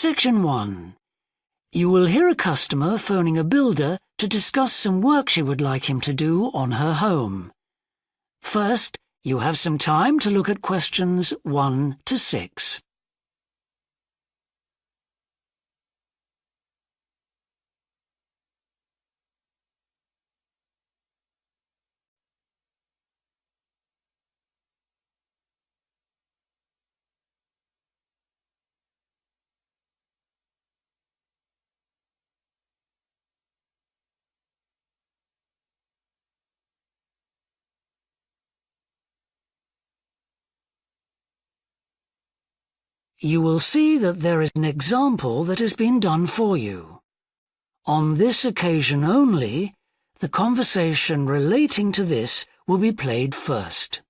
Section 1. You will hear a customer phoning a builder to discuss some work she would like him to do on her home. First, you have some time to look at questions 1 to 6. You will see that there is an example that has been done for you. On this occasion only, the conversation relating to this will be played first.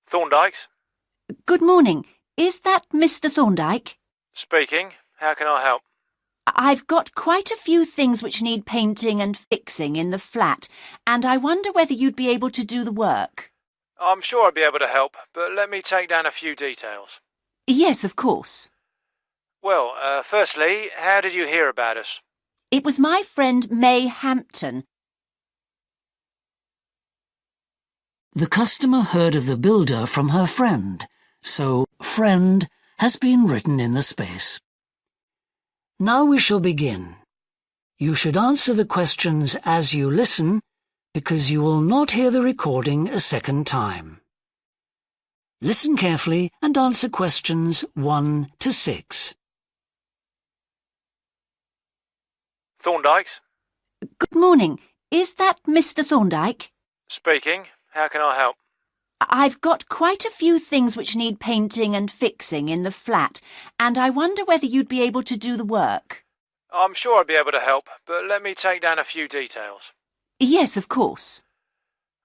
Thorndyke? Good morning. Is that Mr. Thorndyke? Speaking. How can I help? I've got quite a few things which need painting and fixing in the flat, and I wonder whether you'd be able to do the work. I'm sure I'd be able to help, but let me take down a few details. Yes, of course. Well, firstly, how did you hear about us? It was my friend May Hampton. The customer heard of the builder from her friend, so friend has been written in the space. Now we shall begin. You should answer the questions as you listen, because you will not hear the recording a second time. Listen carefully and answer questions 1 to 6. Thorndyke? Good morning. Is that Mr. Thorndyke? Speaking. How can I help? I've got quite a few things which need painting and fixing in the flat, and I wonder whether you'd be able to do the work. I'm sure I'd be able to help, but let me take down a few details. Yes, of course.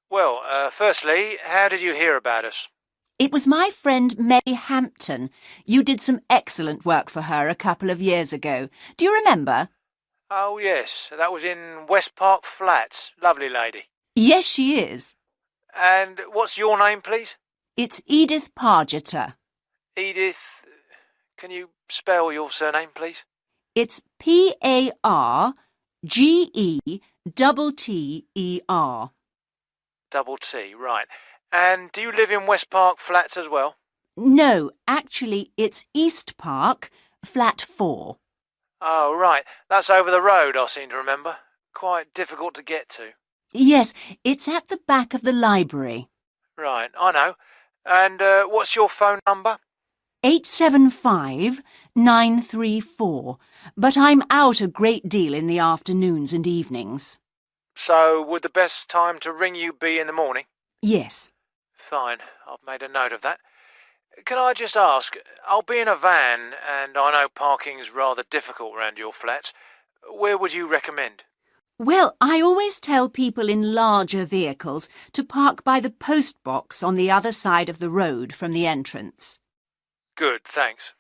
Well, firstly, how did you hear about us? It was my friend May Hampton. You did some excellent work for her a couple of years ago. Do you remember? Oh, yes. That was in West Park Flats. Lovely lady. Yes, she is. And what's your name, please? It's Edith Pargeter. Edith. Can you spell your surname, please? It's Pargeter. Double T, right. And do you live in West Park Flats as well? No, actually, it's East Park, flat 4. Oh, right. That's over the road, I seem to remember. Quite difficult to get to. Yes, it's at the back of the library. Right, I know. And what's your phone number? 875-934, but I'm out a great deal in the afternoons and evenings. So would the best time to ring you be in the morning? Yes. Fine, I've made a note of that. Can I just ask, I'll be in a van and I know parking's rather difficult around your flat. Where would you recommend? Well, I always tell people in larger vehicles to park by the post box on the other side of the road from the entrance. Good, thanks.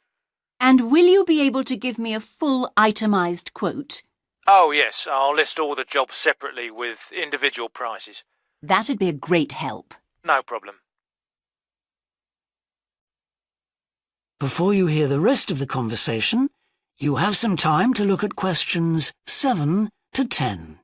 And will you be able to give me a full itemised quote? Oh, yes, I'll list all the jobs separately with individual prices. That'd be a great help. No problem. Before you hear the rest of the conversation, you have some time to look at questions 7 to 10.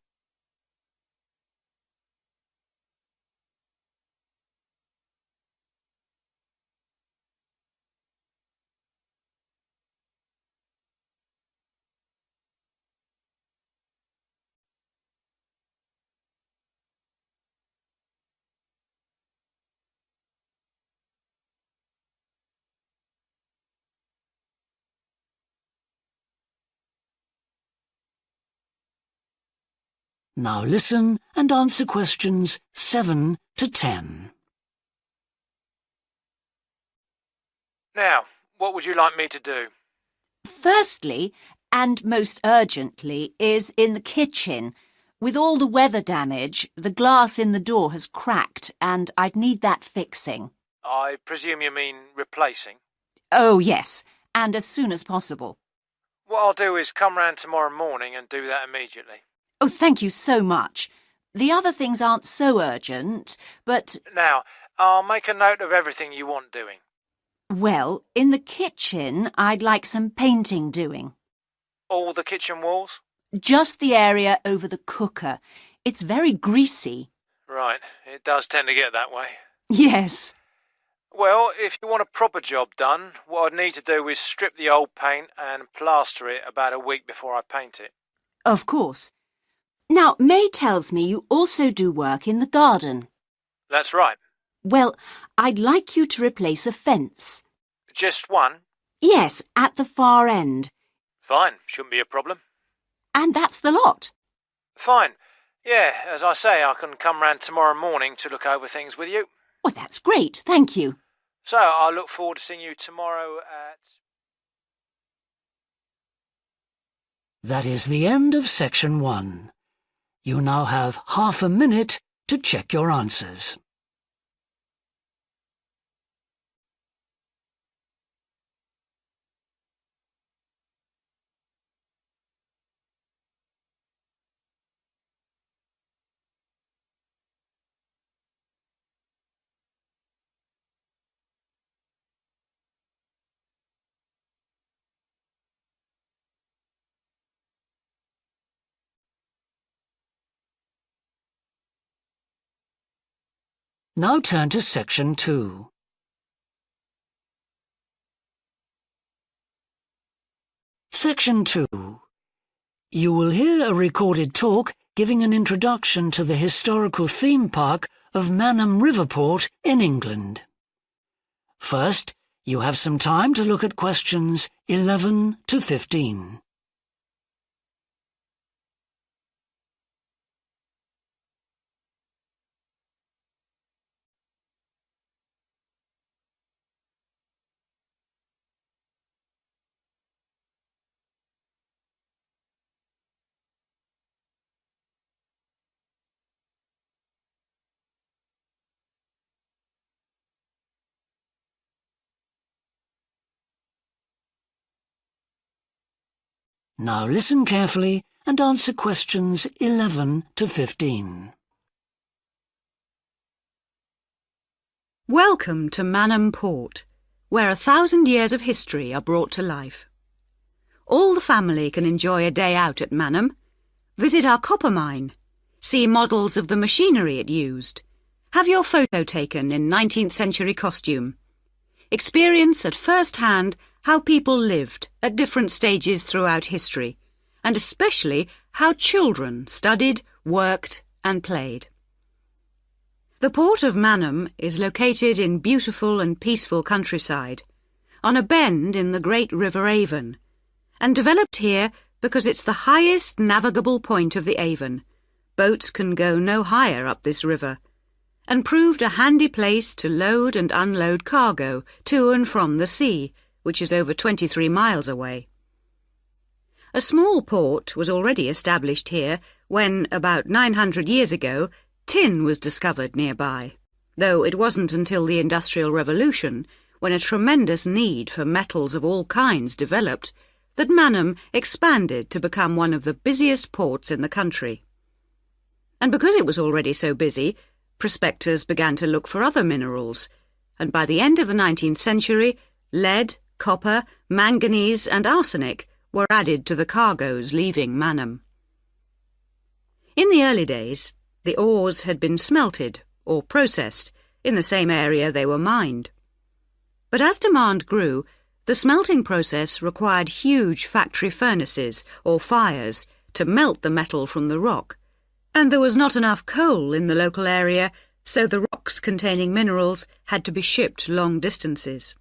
Now listen and answer questions 7 to 10. Now, what would you like me to do? Firstly, and most urgently, is in the kitchen. With all the weather damage, the glass in the door has cracked and I'd need that fixing. I presume you mean replacing? Oh, yes, and as soon as possible. What I'll do is come round tomorrow morning and do that immediately. Oh, thank you so much. The other things aren't so urgent, but... Now, I'll make a note of everything you want doing. Well, in the kitchen, I'd like some painting doing. All the kitchen walls? Just the area over the cooker. It's very greasy. Right, it does tend to get that way. Yes. Well, if you want a proper job done, what I'd need to do is strip the old paint and plaster it about a week before I paint it. Of course. Now, May tells me you also do work in the garden. That's right. Well, I'd like you to replace a fence. Just one? Yes, at the far end. Fine, shouldn't be a problem. And that's the lot. Fine. Yeah, as I say, I can come round tomorrow morning to look over things with you. Well, that's great, thank you. So, I look forward to seeing you tomorrow at... That is the end of section 1. You now have half a minute to check your answers. Now turn to section 2. Section 2. You will hear a recorded talk giving an introduction to the historical theme park of Manham Riverport in England. First, you have some time to look at questions 11 to 15. Now listen carefully and answer questions 11 to 15. Welcome to Manham Port, where 1,000 years of history are brought to life. All the family can enjoy a day out at Manham, visit our copper mine, see models of the machinery it used, have your photo taken in 19th century costume, experience at first hand how people lived at different stages throughout history, and especially how children studied, worked and played. The port of Manham is located in beautiful and peaceful countryside, on a bend in the great River Avon, and developed here because it's the highest navigable point of the Avon. Boats can go no higher up this river, and proved a handy place to load and unload cargo to and from the sea, which is over 23 miles away. A small port was already established here when, about 900 years ago, tin was discovered nearby, though it wasn't until the Industrial Revolution, when a tremendous need for metals of all kinds developed, that Manham expanded to become one of the busiest ports in the country. And because it was already so busy, prospectors began to look for other minerals, and by the end of the 19th century, lead, copper, manganese and arsenic were added to the cargoes leaving Manham. In the early days, the ores had been smelted or processed in the same area they were mined. But as demand grew, the smelting process required huge factory furnaces or fires to melt the metal from the rock, and there was not enough coal in the local area, so the rocks containing minerals had to be shipped long distances.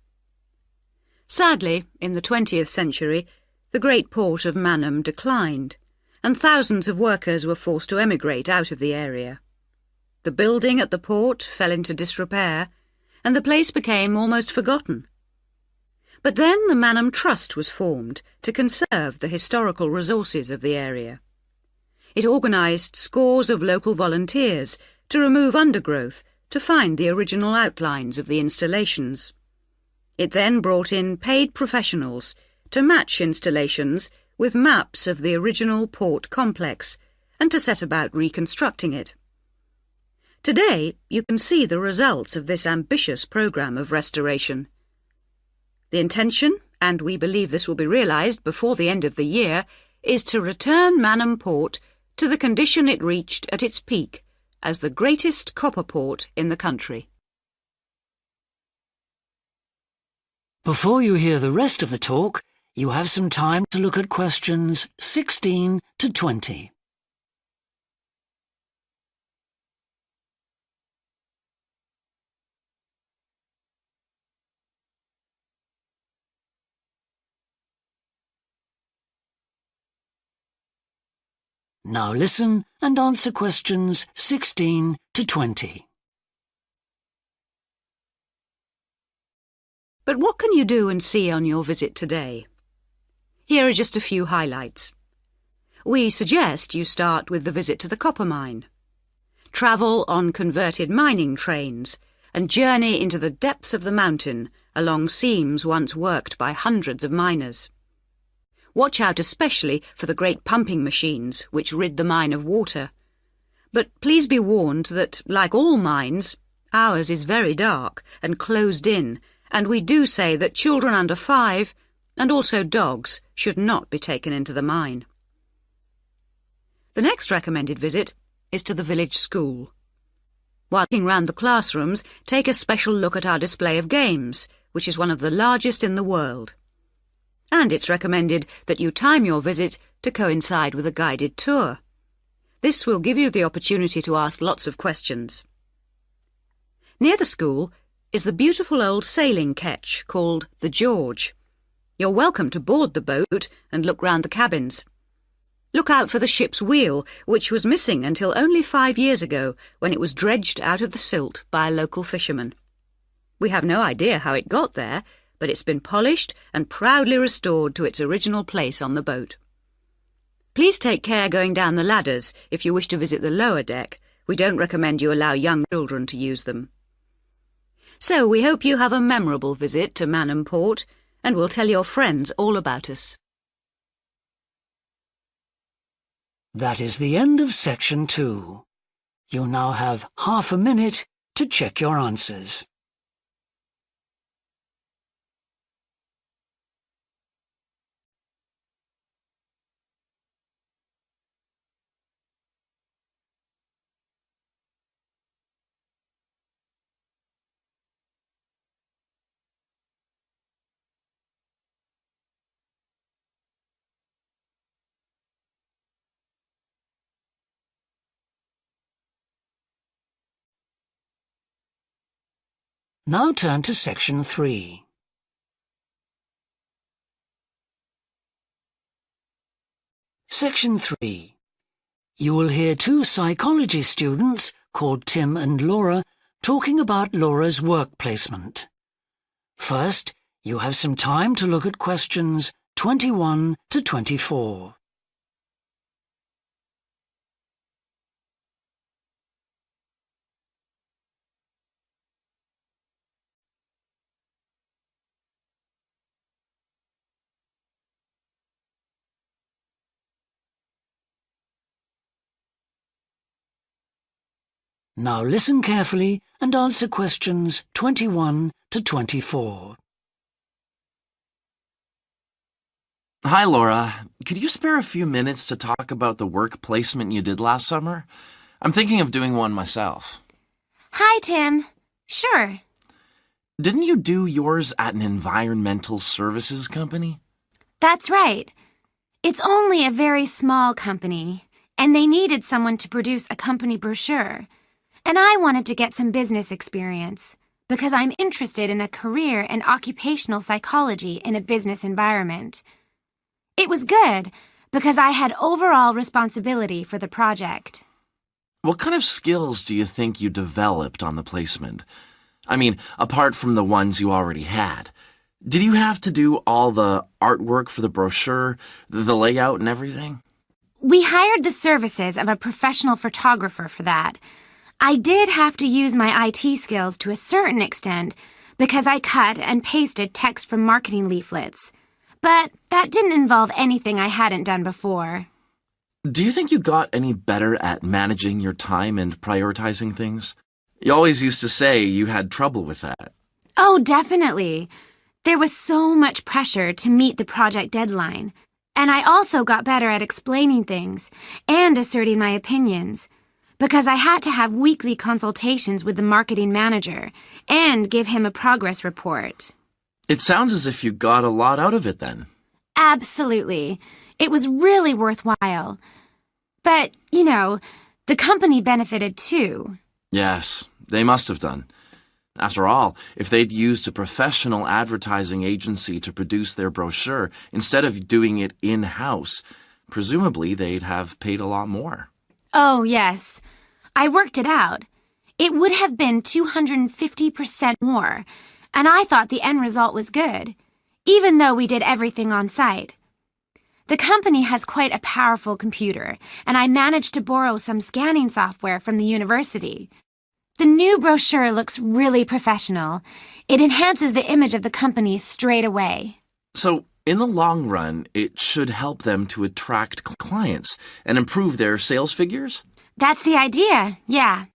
Sadly, in the 20th century, the great port of Manham declined, and thousands of workers were forced to emigrate out of the area. The building at the port fell into disrepair, and the place became almost forgotten. But then the Manham Trust was formed to conserve the historical resources of the area. It organised scores of local volunteers to remove undergrowth to find the original outlines of the installations. It then brought in paid professionals to match installations with maps of the original port complex and to set about reconstructing it. Today, you can see the results of this ambitious programme of restoration. The intention, and we believe this will be realised before the end of the year, is to return Manham Port to the condition it reached at its peak as the greatest copper port in the country. Before you hear the rest of the talk, you have some time to look at questions 16 to 20. Now listen and answer questions 16 to 20. But what can you do and see on your visit today? Here are just a few highlights. We suggest you start with the visit to the copper mine. Travel on converted mining trains and journey into the depths of the mountain along seams once worked by hundreds of miners. Watch out especially for the great pumping machines which rid the mine of water. But please be warned that, like all mines, ours is very dark and closed in, and we do say that children under 5, and also dogs, should not be taken into the mine. The next recommended visit is to the village school. While looking round the classrooms, take a special look at our display of games, which is one of the largest in the world. And it's recommended that you time your visit to coincide with a guided tour. This will give you the opportunity to ask lots of questions. Near the school is the beautiful old sailing ketch called the George. You're welcome to board the boat and look round the cabins. Look out for the ship's wheel, which was missing until only 5 years ago, when it was dredged out of the silt by a local fisherman. We have no idea how it got there, but it's been polished and proudly restored to its original place on the boat. Please take care going down the ladders if you wish to visit the lower deck. We don't recommend you allow young children to use them. So we hope you have a memorable visit to Manham Port, and will tell your friends all about us. That is the end of section 2. You now have half a minute to check your answers. Now turn to section 3. Section 3. You will hear 2 psychology students called Tim and Laura talking about Laura's work placement. First, you have some time to look at questions 21 to 24. Now listen carefully and answer questions 21 to 24. Hi, Laura. Could you spare a few minutes to talk about the work placement you did last summer? I'm thinking of doing one myself. Hi, Tim. Sure. Didn't you do yours at an environmental services company? That's right. It's only a very small company, and they needed someone to produce a company brochure. And I wanted to get some business experience because I'm interested in a career in occupational psychology in a business environment. It was good because I had overall responsibility for the project. What kind of skills do you think you developed on the placement? I mean, apart from the ones you already had. Did you have to do all the artwork for the brochure, the layout and everything? We hired the services of a professional photographer for that. I did have to use my IT skills to a certain extent because I cut and pasted text from marketing leaflets. But that didn't involve anything I hadn't done before. Do you think you got any better at managing your time and prioritizing things? You always used to say you had trouble with that. Oh, definitely. There was so much pressure to meet the project deadline, and I also got better at explaining things and asserting my opinions, because I had to have weekly consultations with the marketing manager and give him a progress report. It sounds as if you got a lot out of it then. Absolutely. It was really worthwhile. But, the company benefited too. Yes, they must have done. After all, if they'd used a professional advertising agency to produce their brochure instead of doing it in-house, presumably they'd have paid a lot more. Oh, yes. I worked it out. It would have been 250% more, and I thought the end result was good, even though we did everything on site. The company has quite a powerful computer, and I managed to borrow some scanning software from the university. The new brochure looks really professional. It enhances the image of the company straight away. So, in the long run, it should help them to attract clients and improve their sales figures? That's the idea, yeah.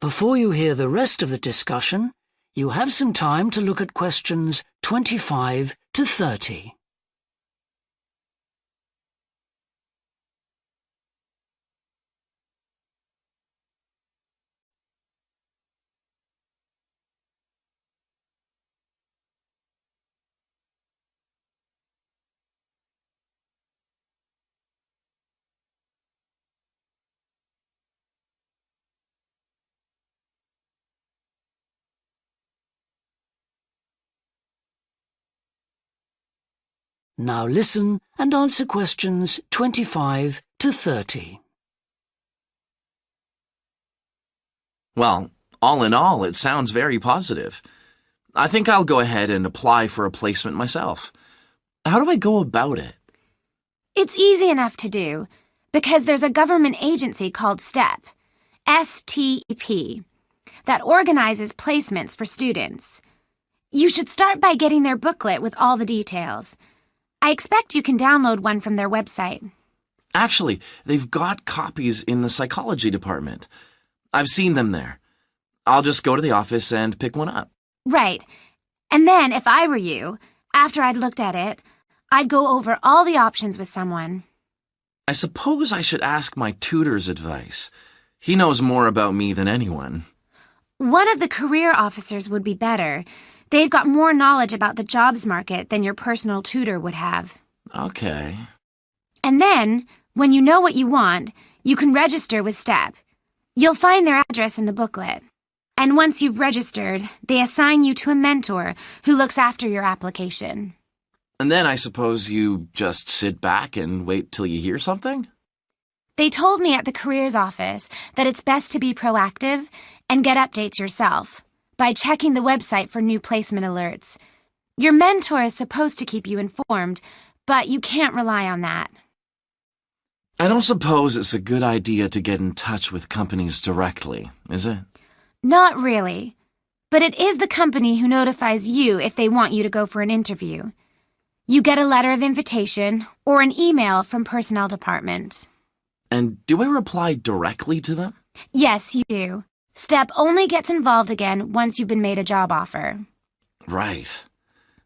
Before you hear the rest of the discussion, you have some time to look at questions 25 to 30. Now listen and answer questions 25 to 30. Well, all in all, it sounds very positive. I think I'll go ahead and apply for a placement myself. How do I go about it? It's easy enough to do, because there's a government agency called STEP, S-T-E-P, that organizes placements for students. You should start by getting their booklet with all the details. I expect you can download one from their website. Actually, they've got copies in the psychology department. I've seen them there. I'll just go to the office and pick one up. Right. And then, if I were you, after I'd looked at it, I'd go over all the options with someone. I suppose I should ask my tutor's advice. He knows more about me than anyone. One of the career officers would be better. They've got more knowledge about the jobs market than your personal tutor would have. Okay. And then, when you know what you want, you can register with STEP. You'll find their address in the booklet. And once you've registered, they assign you to a mentor who looks after your application. And then I suppose you just sit back and wait till you hear something? They told me at the careers office that it's best to be proactive and get updates yourself by checking the website for new placement alerts. Your mentor is supposed to keep you informed, but you can't rely on that. I don't suppose it's a good idea to get in touch with companies directly, is it? Not really. But it is the company who notifies you if they want you to go for an interview. You get a letter of invitation or an email from personnel department. And do I reply directly to them? Yes, you do. STEP only gets involved again once you've been made a job offer. Right.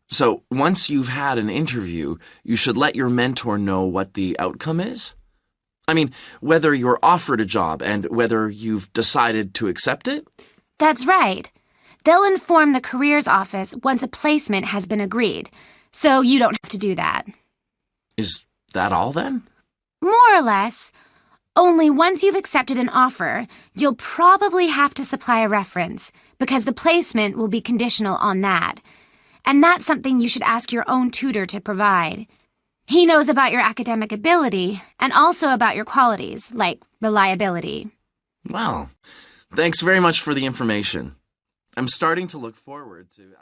So once you've had an interview, you should let your mentor know what the outcome is? I mean, whether you're offered a job and whether you've decided to accept it? That's right. They'll inform the careers office once a placement has been agreed, so you don't have to do that. Is that all then? More or less. Only once you've accepted an offer, you'll probably have to supply a reference, because the placement will be conditional on that. And that's something you should ask your own tutor to provide. He knows about your academic ability and also about your qualities, like reliability. Well, thanks very much for the information. I'm starting to look forward to...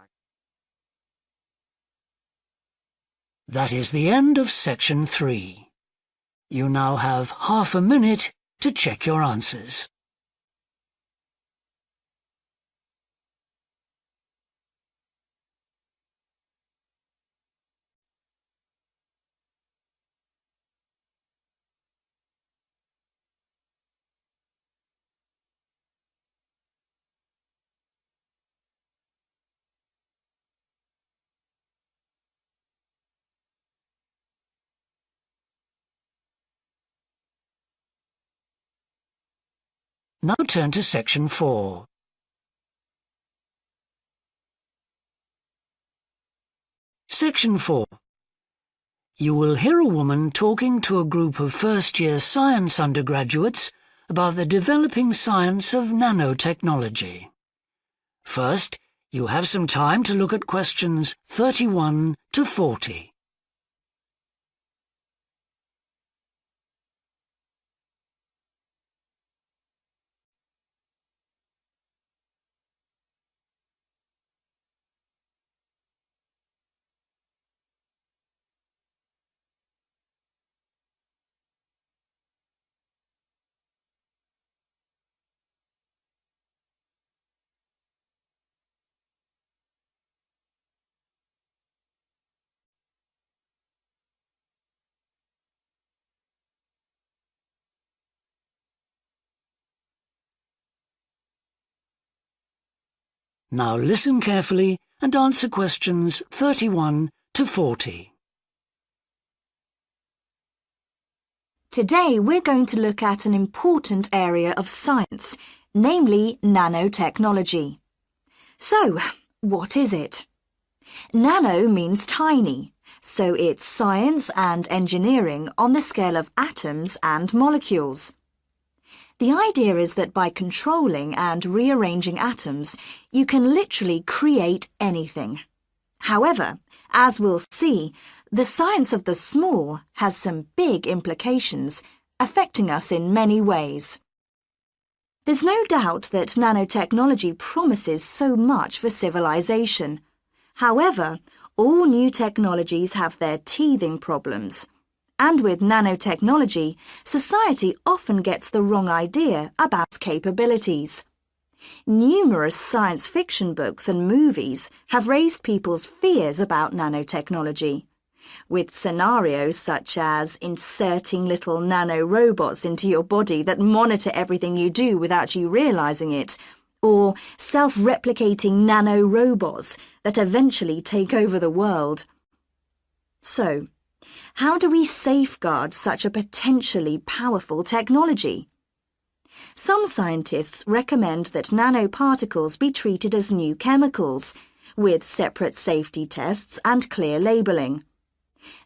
That is the end of section 3. You now have half a minute to check your answers. Now turn to Section 4. Section 4. You will hear a woman talking to a group of first-year science undergraduates about the developing science of nanotechnology. First, you have some time to look at questions 31 to 40. Now listen carefully and answer questions 31 to 40. Today we're going to look at an important area of science, namely nanotechnology. So, what is it? Nano means tiny, so it's science and engineering on the scale of atoms and molecules. The idea is that by controlling and rearranging atoms, you can literally create anything. However, as we'll see, the science of the small has some big implications, affecting us in many ways. There's no doubt that nanotechnology promises so much for civilization. However, all new technologies have their teething problems. And with nanotechnology, society often gets the wrong idea about its capabilities. Numerous science fiction books and movies have raised people's fears about nanotechnology, with scenarios such as inserting little nanorobots into your body that monitor everything you do without you realizing it, or self-replicating nanorobots that eventually take over the world. So, how do we safeguard such a potentially powerful technology? Some scientists recommend that nanoparticles be treated as new chemicals, with separate safety tests and clear labelling.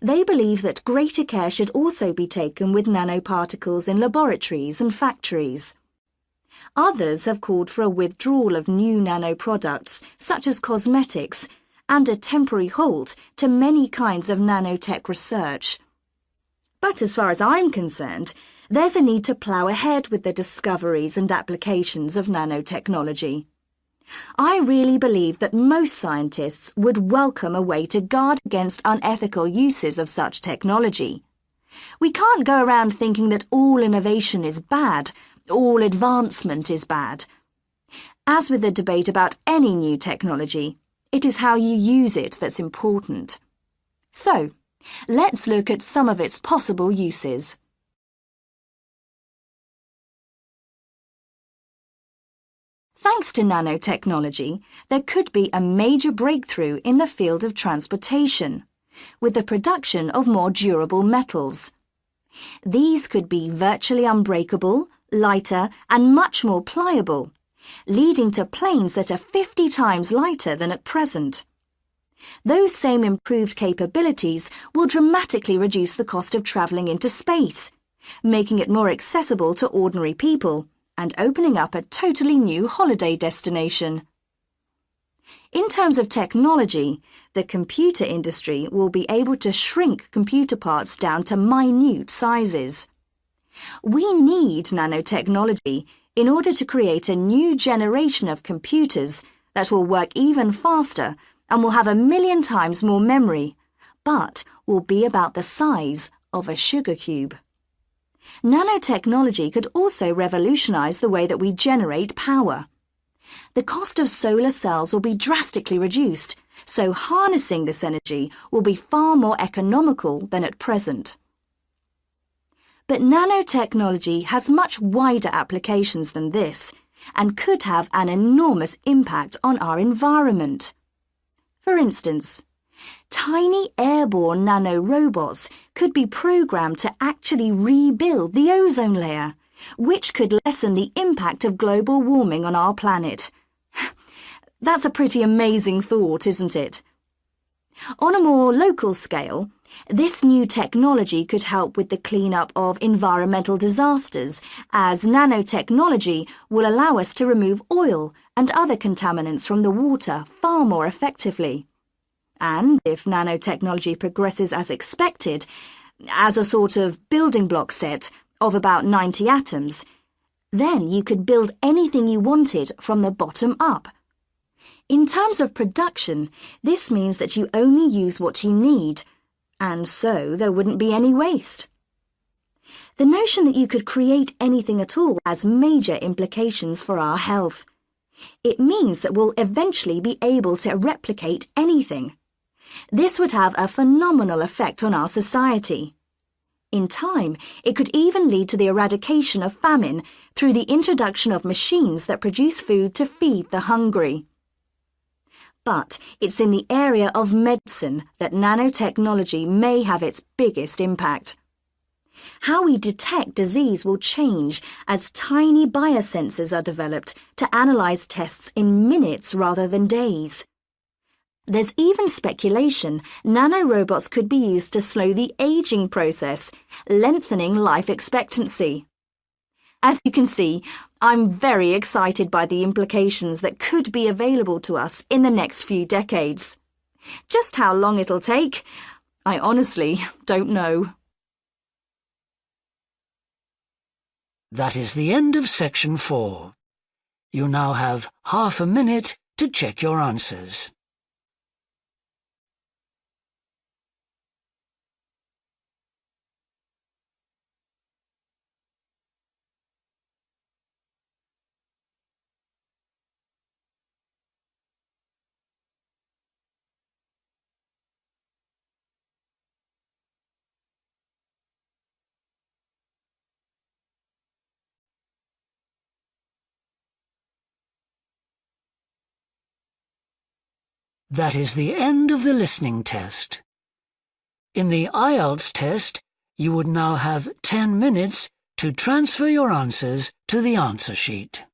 They believe that greater care should also be taken with nanoparticles in laboratories and factories. Others have called for a withdrawal of new nanoproducts, such as cosmetics, and a temporary halt to many kinds of nanotech research. But as far as I'm concerned, there's a need to plough ahead with the discoveries and applications of nanotechnology. I really believe that most scientists would welcome a way to guard against unethical uses of such technology. We can't go around thinking that all innovation is bad, all advancement is bad. As with the debate about any new technology, it is how you use it that's important. So, let's look at some of its possible uses. Thanks to nanotechnology, there could be a major breakthrough in the field of transportation, with the production of more durable metals. These could be virtually unbreakable, lighter, and much more pliable, leading to planes that are 50 times lighter than at present. Those same improved capabilities will dramatically reduce the cost of travelling into space, making it more accessible to ordinary people and opening up a totally new holiday destination. In terms of technology, the computer industry will be able to shrink computer parts down to minute sizes. We need nanotechnology in order to create a new generation of computers that will work even faster and will have 1,000,000 times more memory, but will be about the size of a sugar cube. Nanotechnology could also revolutionize the way that we generate power. The cost of solar cells will be drastically reduced, so harnessing this energy will be far more economical than at present. But nanotechnology has much wider applications than this and could have an enormous impact on our environment. For instance, tiny airborne nanorobots could be programmed to actually rebuild the ozone layer, which could lessen the impact of global warming on our planet. That's a pretty amazing thought, isn't it? On a more local scale, this new technology could help with the clean-up of environmental disasters, as nanotechnology will allow us to remove oil and other contaminants from the water far more effectively. And if nanotechnology progresses as expected, as a sort of building block set of about 90 atoms, then you could build anything you wanted from the bottom up. In terms of production, this means that you only use what you need, and so there wouldn't be any waste. The notion that you could create anything at all has major implications for our health. It means that we'll eventually be able to replicate anything. This would have a phenomenal effect on our society. In time, it could even lead to the eradication of famine through the introduction of machines that produce food to feed the hungry. But it's in the area of medicine that nanotechnology may have its biggest impact. How we detect disease will change as tiny biosensors are developed to analyze tests in minutes rather than days. There's even speculation nanorobots could be used to slow the aging process, lengthening life expectancy. As you can see, I'm very excited by the implications that could be available to us in the next few decades. Just how long it'll take, I honestly don't know. That is the end of section 4. You now have half a minute to check your answers. That is the end of the listening test. In the IELTS test, you would now have 10 minutes to transfer your answers to the answer sheet.